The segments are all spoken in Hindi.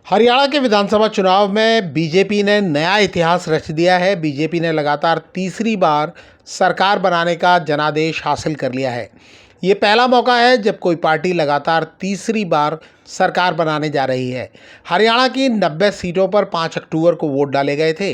हरियाणा के विधानसभा चुनाव में बीजेपी ने नया इतिहास रच दिया है। बीजेपी ने लगातार तीसरी बार सरकार बनाने का जनादेश हासिल कर लिया है। ये पहला मौका है जब कोई पार्टी लगातार तीसरी बार सरकार बनाने जा रही है। हरियाणा की 90 सीटों पर 5 अक्टूबर को वोट डाले गए थे।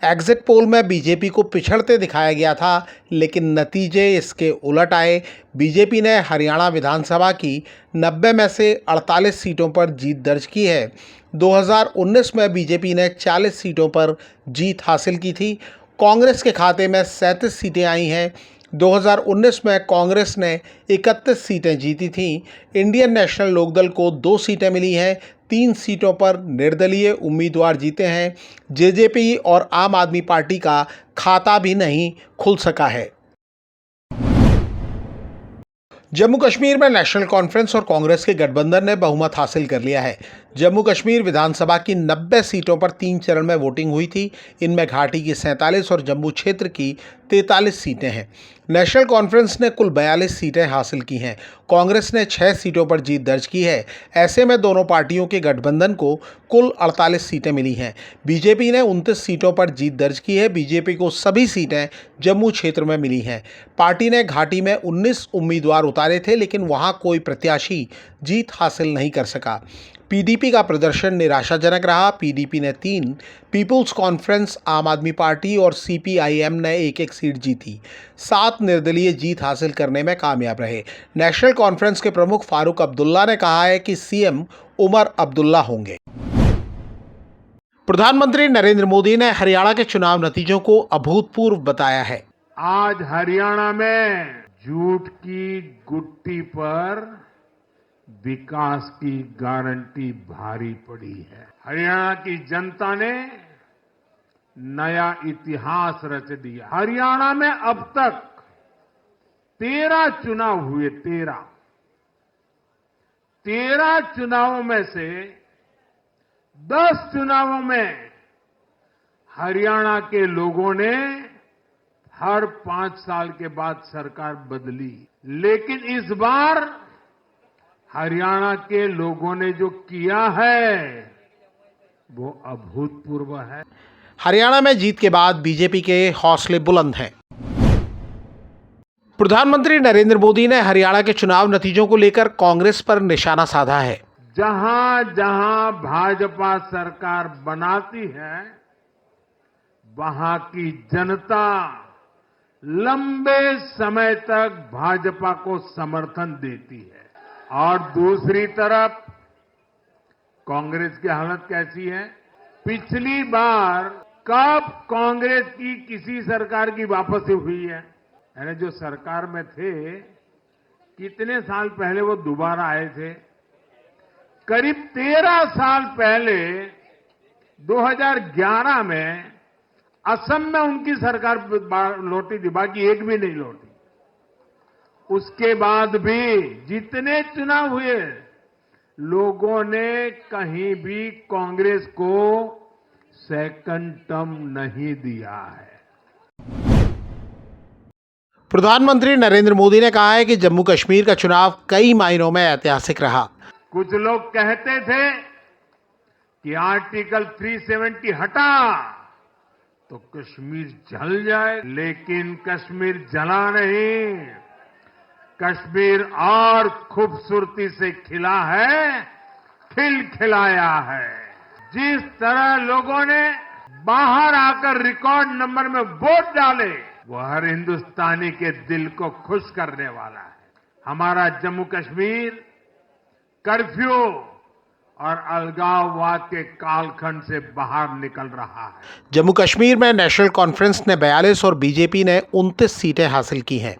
एग्जिट पोल में बीजेपी को पिछड़ते दिखाया गया था, लेकिन नतीजे इसके उलट आए। बीजेपी ने हरियाणा विधानसभा की 90 में से 48 सीटों पर जीत दर्ज की है। 2019 में बीजेपी ने 40 सीटों पर जीत हासिल की थी। कांग्रेस के खाते में 37 सीटें आई हैं। 2019 में कांग्रेस ने 31 सीटें जीती थीं। इंडियन नेशनल लोकदल को 2 सीटें मिली हैं। 3 सीटों पर निर्दलीय उम्मीदवार जीते हैं। जेजेपी और आम आदमी पार्टी का खाता भी नहीं खुल सका है। जम्मू कश्मीर में नेशनल कॉन्फ्रेंस और कांग्रेस के गठबंधन ने बहुमत हासिल कर लिया है। जम्मू कश्मीर विधानसभा की 90 सीटों पर 3 चरण में वोटिंग हुई थी। इनमें घाटी की 47 और जम्मू क्षेत्र की 43 सीटें हैं। नेशनल कॉन्फ्रेंस ने कुल 42 सीटें हासिल की हैं। कांग्रेस ने 6 सीटों पर जीत दर्ज की है। ऐसे में दोनों पार्टियों के गठबंधन को कुल 48 सीटें मिली हैं। बीजेपी ने 29 सीटों पर जीत दर्ज की है। बीजेपी को सभी सीटें जम्मू क्षेत्र में मिली हैं। पार्टी ने घाटी में 19 उम्मीदवार उतारे थे, लेकिन वहां कोई प्रत्याशी जीत हासिल नहीं कर सका। पीडीपी का प्रदर्शन निराशाजनक रहा। पीडीपी ने 3, पीपुल्स कॉन्फ्रेंस, आम आदमी पार्टी और सीपीआईएम ने एक सीट जीती। 7 निर्दलीय जीत हासिल करने में कामयाब रहे। नेशनल कॉन्फ्रेंस के प्रमुख फारूक अब्दुल्ला ने कहा है कि सीएम उमर अब्दुल्ला होंगे। प्रधानमंत्री नरेंद्र मोदी ने हरियाणा के चुनाव नतीजों को अभूतपूर्व बताया है। आज हरियाणा में झूठ की गुट्टी पर विकास की गारंटी भारी पड़ी है। हरियाणा की जनता ने नया इतिहास रच दिया। हरियाणा में अब तक 13 चुनाव हुए। 13 चुनावों में से 10 चुनावों में हरियाणा के लोगों ने हर 5 साल के बाद सरकार बदली, लेकिन इस बार हरियाणा के लोगों ने जो किया है वो अभूतपूर्व है। हरियाणा में जीत के बाद बीजेपी के हौसले बुलंद हैं। प्रधानमंत्री नरेंद्र मोदी ने हरियाणा के चुनाव नतीजों को लेकर कांग्रेस पर निशाना साधा है। जहां जहां भाजपा सरकार बनाती है, वहां की जनता लंबे समय तक भाजपा को समर्थन देती है। और दूसरी तरफ कांग्रेस की हालत कैसी है? पिछली बार कब कांग्रेस की किसी सरकार की वापसी हुई है? यानी जो सरकार में थे, कितने साल पहले वो दोबारा आए थे? करीब 13 साल पहले 2011 में असम में उनकी सरकार लौटी थी, बाकी एक भी नहीं लौटी। उसके बाद भी जितने चुनाव हुए, लोगों ने कहीं भी कांग्रेस को सेकंड टर्म नहीं दिया है। प्रधानमंत्री नरेंद्र मोदी ने कहा है कि जम्मू कश्मीर का चुनाव कई मायनों में ऐतिहासिक रहा। कुछ लोग कहते थे कि आर्टिकल 370 हटा तो कश्मीर जल जाए, लेकिन कश्मीर जला नहीं। कश्मीर और खूबसूरती से खिला है, खिलाया है। जिस तरह लोगों ने बाहर आकर रिकॉर्ड नंबर में वोट डाले, वो हर हिंदुस्तानी के दिल को खुश करने वाला है। हमारा जम्मू कश्मीर कर्फ्यू और अलगाववाद के कालखंड से बाहर निकल रहा है। जम्मू कश्मीर में नेशनल कॉन्फ्रेंस ने 42 और बीजेपी ने 29 सीटें हासिल की हैं।